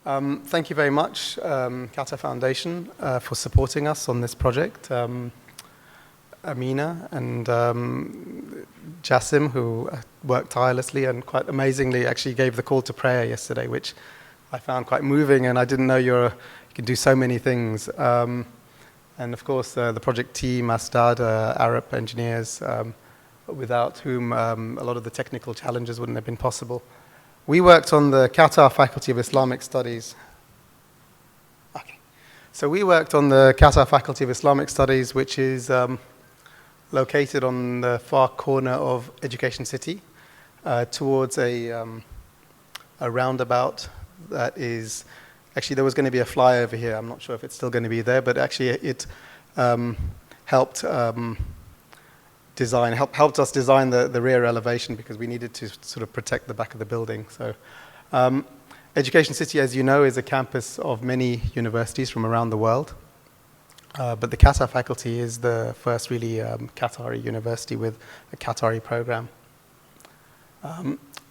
Thank you very much, Qatar Foundation, for supporting us on this project. Amina and Jassim, who worked tirelessly and quite amazingly actually gave the call to prayer yesterday, which I found quite moving, and I didn't know you can do so many things. And of course, the project team, Asdad, Arab engineers, without whom a lot of the technical challenges wouldn't have been possible. We worked on the Qatar Faculty of Islamic Studies. Okay. So we worked on the Qatar Faculty of Islamic Studies, which is located on the far corner of Education City, towards a roundabout that is, actually there was going to be a flyover here. I'm not sure if it's still going to be there, but actually it helped us design the rear elevation because we needed to sort of protect the back of the building. So Education City, as you know, is a campus of many universities from around the world. But the Qatar faculty is the first really Qatari university with a Qatari program.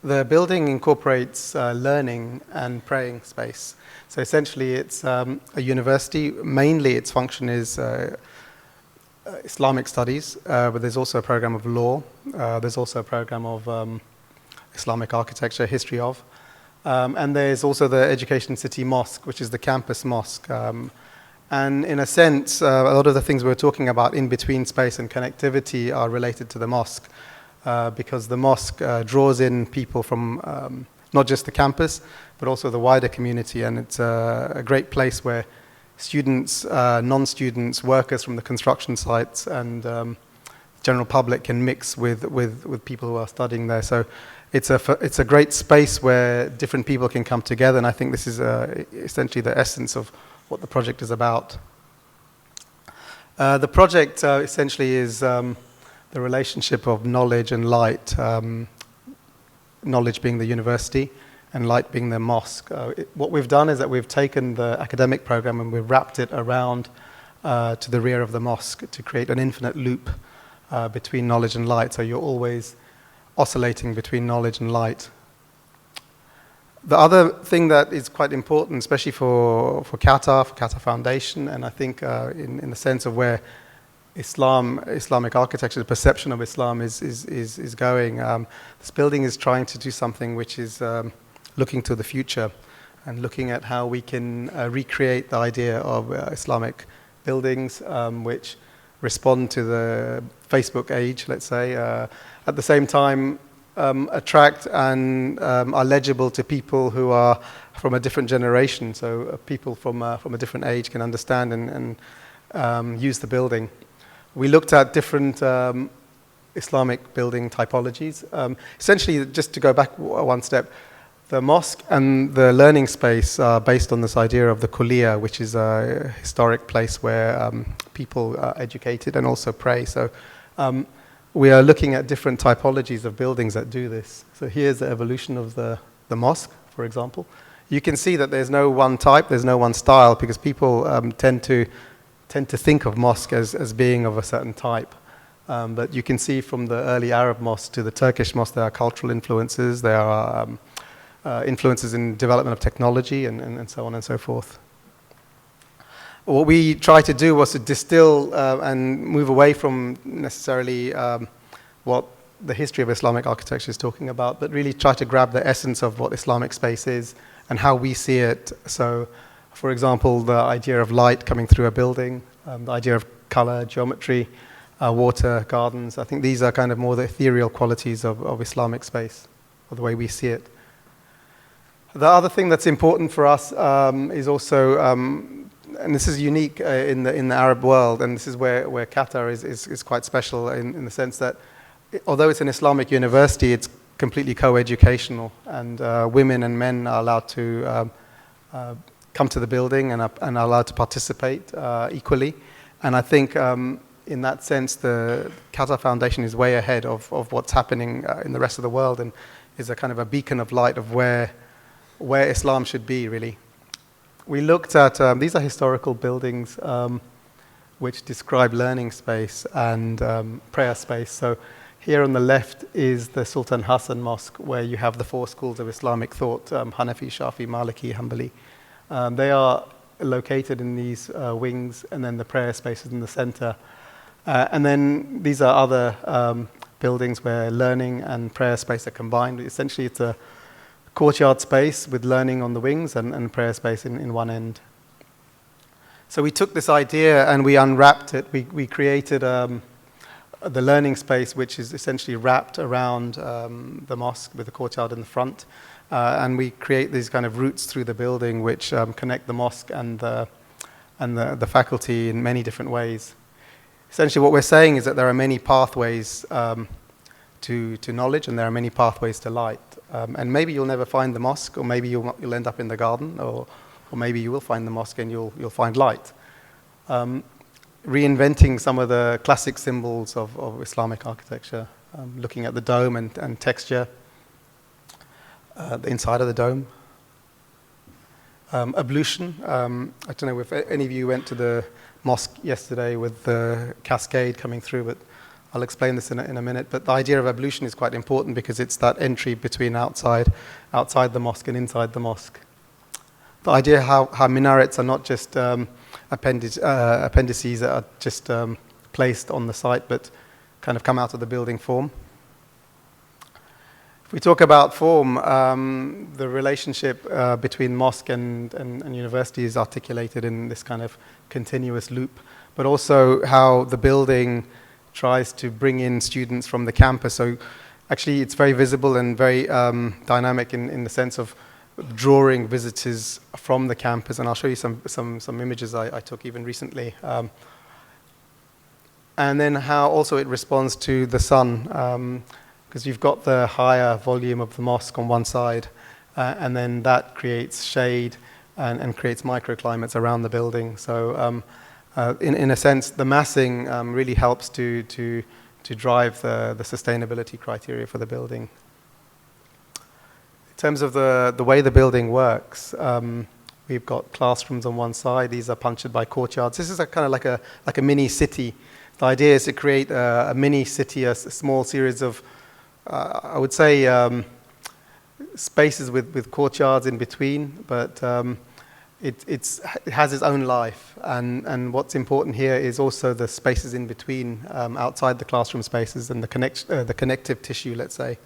The building incorporates learning and praying space. So essentially it's a university. Mainly its function is Islamic studies, but there's also a program of law. There's also a program of Islamic architecture, history of. And there's also the Education City Mosque, which is the campus mosque. And in a sense, a lot of the things we're talking about in between space and connectivity are related to the mosque, because the mosque draws in people from not just the campus, but also the wider community. And it's a great place where students, non-students, workers from the construction sites and general public can mix with people who are studying there. So it's a great space where different people can come together, and I think this is essentially the essence of what the project is about. The project essentially is the relationship of knowledge and light, knowledge being the university and light being the mosque. What we've done is that we've taken the academic program and we've wrapped it around to the rear of the mosque to create an infinite loop between knowledge and light. So you're always oscillating between knowledge and light. The other thing that is quite important, especially for Qatar Foundation, and I think in the sense of where Islamic architecture, the perception of Islam is going, this building is trying to do something which is looking to the future and looking at how we can recreate the idea of Islamic buildings which respond to the Facebook age, let's say, at the same time attract and are legible to people who are from a different generation, so people from a different age can understand and use the building. We looked at different Islamic building typologies. Essentially, just to go back one step, the mosque and the learning space are based on this idea of the Kuliya, which is a historic place where people are educated and also pray. So we are looking at different typologies of buildings that do this. So here's the evolution of the mosque, for example. You can see that there's no one type, there's no one style, because people tend to think of mosque as being of a certain type. But you can see from the early Arab mosque to the Turkish mosque, there are cultural influences, there are influences in development of technology and so on and so forth. What we tried to do was to distill and move away from necessarily what the history of Islamic architecture is talking about, but really try to grab the essence of what Islamic space is and how we see it. So, for example, the idea of light coming through a building, the idea of color, geometry, water, gardens. I think these are kind of more the ethereal qualities of Islamic space, or the way we see it. The other thing that's important for us is also, and this is unique in the Arab world, and this is where Qatar is quite special in the sense that although it's an Islamic university, it's completely co-educational, and women and men are allowed to come to the building and are allowed to participate equally. And I think in that sense, the Qatar Foundation is way ahead of what's happening in the rest of the world, and is a kind of a beacon of light of where Islam should be, really. We looked at, these are historical buildings which describe learning space and prayer space. So here on the left is the Sultan Hassan Mosque, where you have the four schools of Islamic thought, Hanafi, Shafi, Maliki, Hanbali. They are located in these wings, and then the prayer spaces in the center. And then these are other buildings where learning and prayer space are combined. Essentially, it's a courtyard space with learning on the wings and prayer space in one end. So we took this idea and we unwrapped it. We created the learning space, which is essentially wrapped around the mosque with the courtyard in the front. And we create these kind of routes through the building which connect the mosque and the faculty in many different ways. Essentially what we're saying is that there are many pathways to knowledge, and there are many pathways to light. And maybe you'll never find the mosque, or maybe you'll end up in the garden, or maybe you will find the mosque and you'll find light. Reinventing some of the classic symbols of Islamic architecture, looking at the dome and texture, the inside of the dome. Ablution. I don't know if any of you went to the mosque yesterday with the cascade coming through, but I'll explain this in a minute. But the idea of ablution is quite important because it's that entry between outside the mosque and inside the mosque. The idea how minarets are not just appendices that are just placed on the site, but kind of come out of the building form. If we talk about form, the relationship between mosque and university is articulated in this kind of continuous loop, but also how the building tries to bring in students from the campus. So actually it's very visible and very dynamic in the sense of drawing visitors from the campus, and I'll show you some images I took even recently. And then how also it responds to the sun, because you've got the higher volume of the mosque on one side, and then that creates shade and creates microclimates around the building. So in a sense, the massing really helps to drive the sustainability criteria for the building. In terms of the way the building works, we've got classrooms on one side. These are punctured by courtyards. This is kind of like a mini city. The idea is to create a mini city, a small series of, I would say, spaces with courtyards in between, but it has its own life. And what's important here is also the spaces in between, outside the classroom spaces, and the connective tissue, let's say.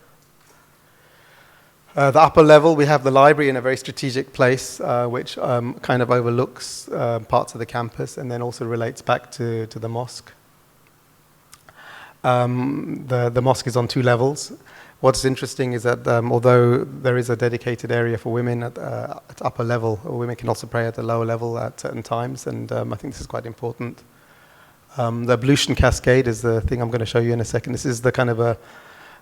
The upper level, we have the library in a very strategic place, which kind of overlooks parts of the campus and then also relates back to the mosque. The mosque is on 2 levels. What's interesting is that although there is a dedicated area for women at upper level, women can also pray at the lower level at certain times, and I think this is quite important. The ablution cascade is the thing I'm going to show you in a second. This is the kind of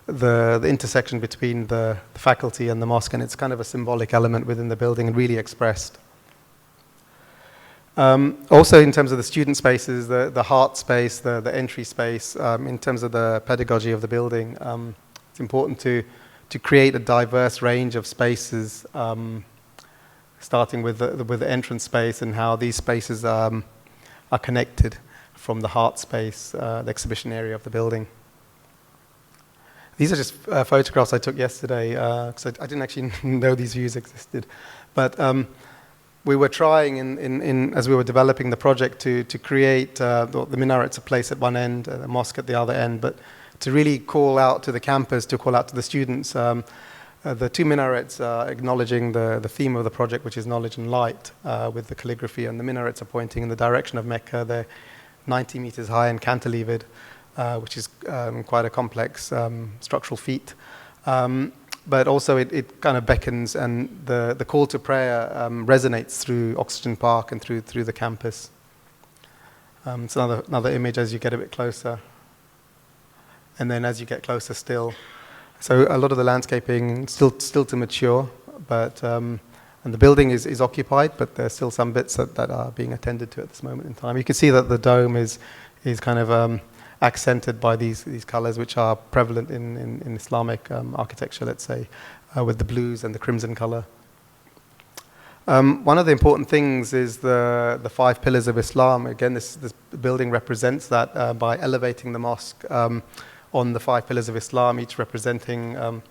the intersection between the faculty and the mosque, and it's kind of a symbolic element within the building and really expressed. Also in terms of the student spaces, the heart space, the entry space, in terms of the pedagogy of the building, it's important to create a diverse range of spaces, starting with the entrance space and how these spaces are connected from the heart space, the exhibition area of the building. These are just photographs I took yesterday, because I didn't actually know these views existed. But we were trying, as we were developing the project, to create the minarets a place at one end, the mosque at the other end, but to really call out to the campus, to call out to the students. The 2 minarets are acknowledging the theme of the project, which is knowledge and light, with the calligraphy, and the minarets are pointing in the direction of Mecca. They're 90 meters high and cantilevered, which is quite a complex structural feat. But also it kind of beckons, and the call to prayer resonates through Oxygen Park and through the campus. It's another image as you get a bit closer. And then as you get closer still. So a lot of the landscaping still to mature, but and the building is occupied, but there's still some bits that are being attended to at this moment in time. You can see that the dome is kind of accented by these colors, which are prevalent in Islamic architecture, let's say, with the blues and the crimson color. One of the important things is the 5 pillars of Islam. Again, this building represents that by elevating the mosque on the 5 pillars of Islam, each representing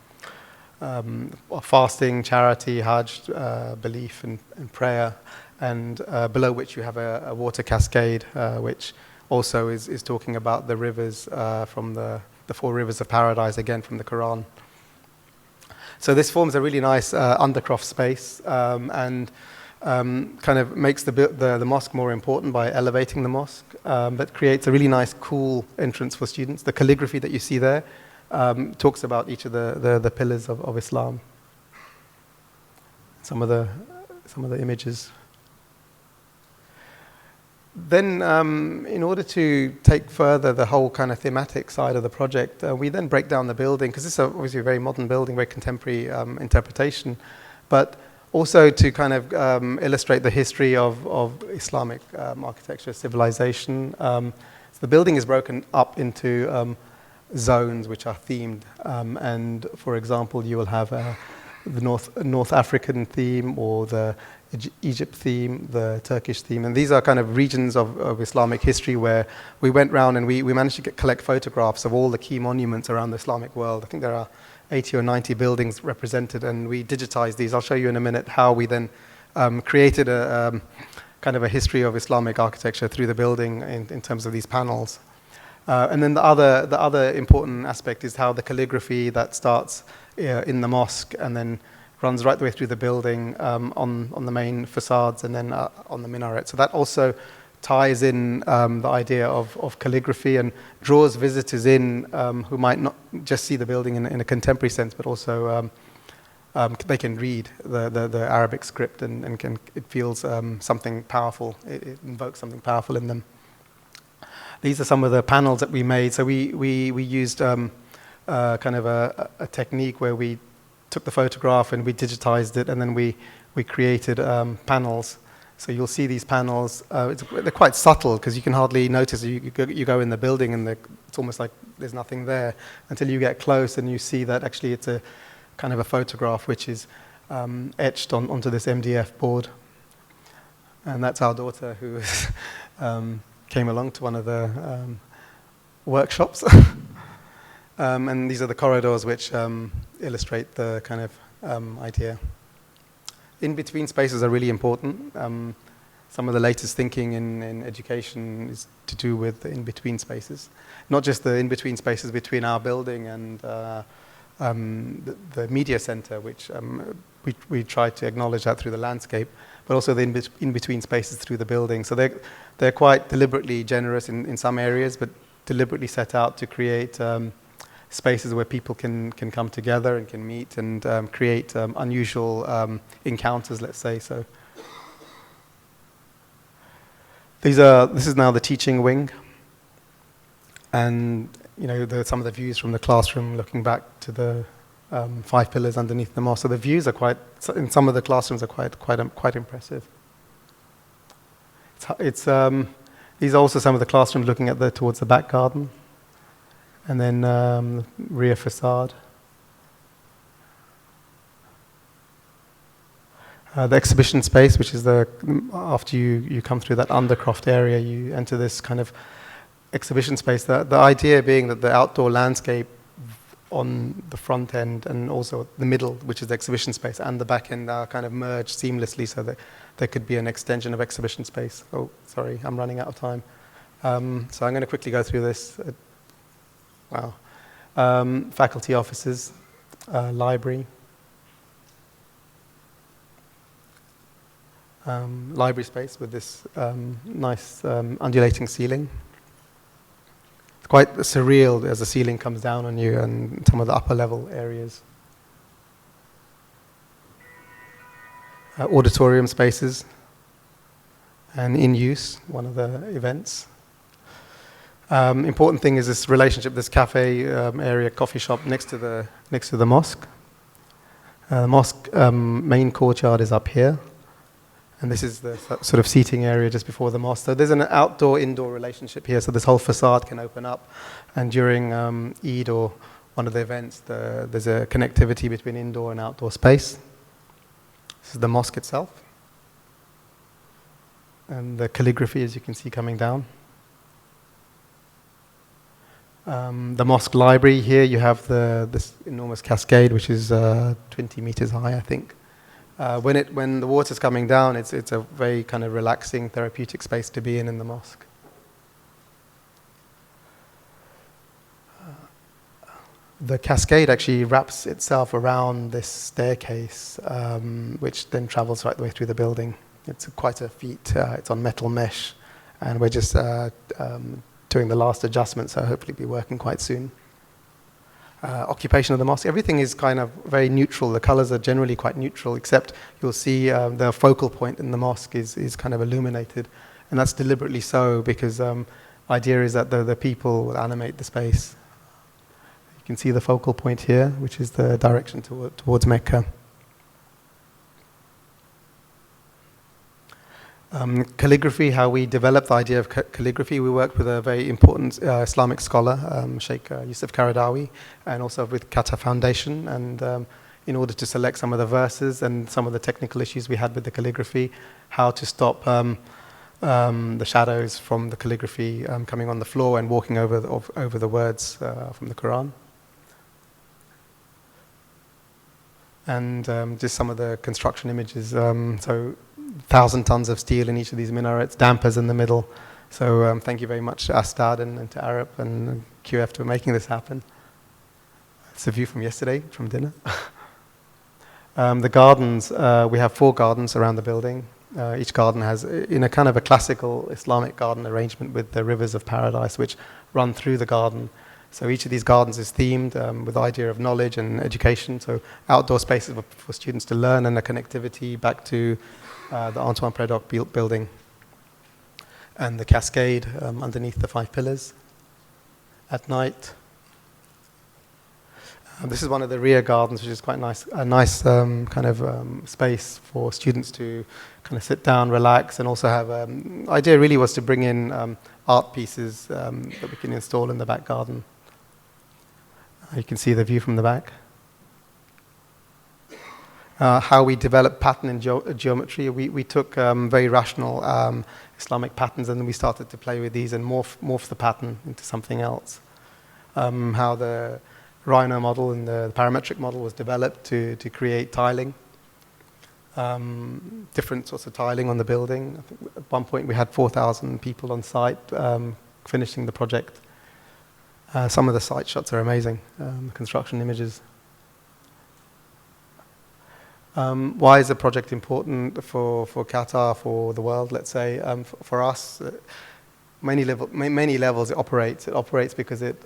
fasting, charity, Hajj, belief and prayer, and below which you have a water cascade, which also is talking about the rivers from the 4 rivers of paradise, again from the Quran. So this forms a really nice undercroft space, and kind of makes the mosque more important by elevating the mosque, but creates a really nice, cool entrance for students. The calligraphy that you see there talks about each of the pillars of Islam. Some of the images. Then, in order to take further the whole kind of thematic side of the project, we then break down the building, because this is obviously a very modern building, very contemporary interpretation, but also to kind of illustrate the history of Islamic architecture, civilization. So the building is broken up into zones which are themed, and for example, you will have the North African theme, or the Egypt theme, the Turkish theme, and these are kind of regions of Islamic history where we went round and we managed to collect photographs of all the key monuments around the Islamic world. I think there are 80 or 90 buildings represented, and we digitized these. I'll show you in a minute how we then created a kind of a history of Islamic architecture through the building in terms of these panels. And then the other important aspect is how the calligraphy that starts in the mosque and then runs right the way through the building on the main facades and then on the minaret. So that also ties in the idea of calligraphy and draws visitors in who might not just see the building in a contemporary sense, but also they can read the Arabic script and it feels something powerful. It invokes something powerful in them. These are some of the panels that we made. So we used kind of a technique where we took the photograph and we digitized it, and then we created panels. So you'll see these panels. They're quite subtle because you can hardly notice. You go in the building and it's almost like there's nothing there until you get close and you see that actually it's a kind of a photograph which is etched onto this MDF board. And that's our daughter who came along to one of the workshops. And these are the corridors which illustrate the kind of idea. In-between spaces are really important. Some of the latest thinking in education is to do with the in-between spaces. Not just the in-between spaces between our building and the media center, which we try to acknowledge that through the landscape, but also the in-between spaces through the building. So they're quite deliberately generous in some areas, but deliberately set out to create spaces where people can come together and can meet and create unusual encounters, let's say. So this is now the teaching wing, and some of the views from the classroom looking back to the 5 pillars underneath the mosque. So the views are in some of the classrooms are quite impressive. These are also some of the classrooms looking towards the back garden. And then rear facade. The exhibition space, which is after you come through that undercroft area, you enter this kind of exhibition space. The idea being that the outdoor landscape on the front end and also the middle, which is the exhibition space, and the back end are kind of merged seamlessly so that there could be an extension of exhibition space. Oh, sorry, I'm running out of time. So I'm going to quickly go through this. Wow. Faculty offices, library. Library space with this nice undulating ceiling. It's quite surreal as the ceiling comes down on you and some of the upper level areas. Auditorium spaces and in use, one of the events. Important thing is this relationship, this cafe area, coffee shop next to the mosque. The mosque main courtyard is up here, and this is the sort of seating area just before the mosque. So there's an outdoor-indoor relationship here. So this whole facade can open up, and during Eid or one of the events, there's a connectivity between indoor and outdoor space. This is the mosque itself, and the calligraphy, as you can see, coming down. The mosque library here, you have this enormous cascade, which is 20 meters high, I think. When the water's coming down, it's a very kind of relaxing, therapeutic space to be in the mosque. The cascade actually wraps itself around this staircase, which then travels right the way through the building. It's quite a feat. It's on metal mesh, and we're just doing the last adjustment, so hopefully it'll be working quite soon. Occupation of the mosque, everything is kind of very neutral. The colors are generally quite neutral, except you'll see the focal point in the mosque is kind of illuminated, and that's deliberately so because the idea is that the people will animate the space. You can see the focal point here, which is the direction towards Mecca. Calligraphy, how we developed the idea of calligraphy, we worked with a very important Islamic scholar, Sheikh Yusuf Qaradawi, and also with Qatar Foundation, and in order to select some of the verses and some of the technical issues we had with the calligraphy, how to stop the shadows from the calligraphy coming on the floor and walking over the words from the Quran. And just some of the construction images. So 1,000 tons of steel in each of these minarets, dampers in the middle. So thank you very much to Astad and to Arab and QF for making this happen. It's a view from yesterday, from dinner. The gardens, we have 4 gardens around the building. Each garden has, in a kind of a classical Islamic garden arrangement with the rivers of paradise which run through the garden. So each of these gardens is themed with the idea of knowledge and education. So outdoor spaces for students to learn and a connectivity back to the Antoine Prédoc building. And the cascade underneath the 5 pillars at night. This is one of the rear gardens, which is quite nice, a nice kind of space for students to kind of sit down, relax, and also have, the idea really was to bring in art pieces that we can install in the back garden. You can see the view from the back. How we develop pattern in geometry. We took very rational Islamic patterns, and then we started to play with these and morph the pattern into something else. How the Rhino model and the parametric model was developed to create tiling. Different sorts of tiling on the building. I think at one point we had 4,000 people on site finishing the project. Some of the site shots are amazing, the construction images. Why is the project important for Qatar, for the world, let's say? For us, many levels it operates. It operates because it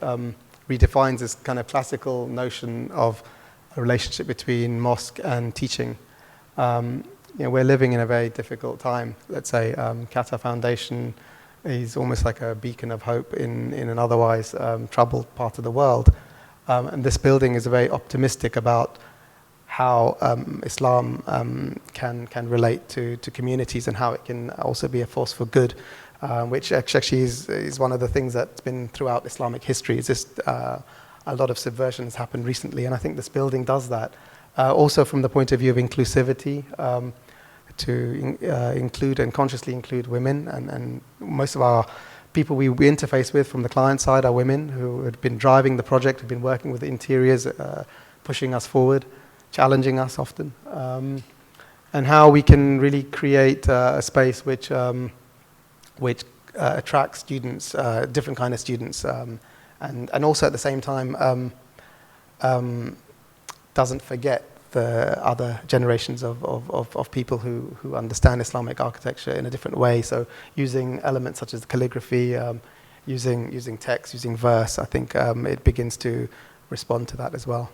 redefines this kind of classical notion of a relationship between mosque and teaching. We're living in a very difficult time. Let's say Qatar Foundation is almost like a beacon of hope in an otherwise troubled part of the world. And this building is very optimistic about how Islam can relate to communities and how it can also be a force for good, which actually is one of the things that's been throughout Islamic history. It's just a lot of subversion has happened recently, and I think this building does that. Also from the point of view of inclusivity, to include and consciously include women, and most of our people we interface with from the client side are women who have been driving the project, who've been working with the interiors, pushing us forward, challenging us often, and how we can really create a space which attracts students, different kind of students, and also at the same time doesn't forget the other generations of people who understand Islamic architecture in a different way. So using elements such as calligraphy, using text, using verse, I think it begins to respond to that as well.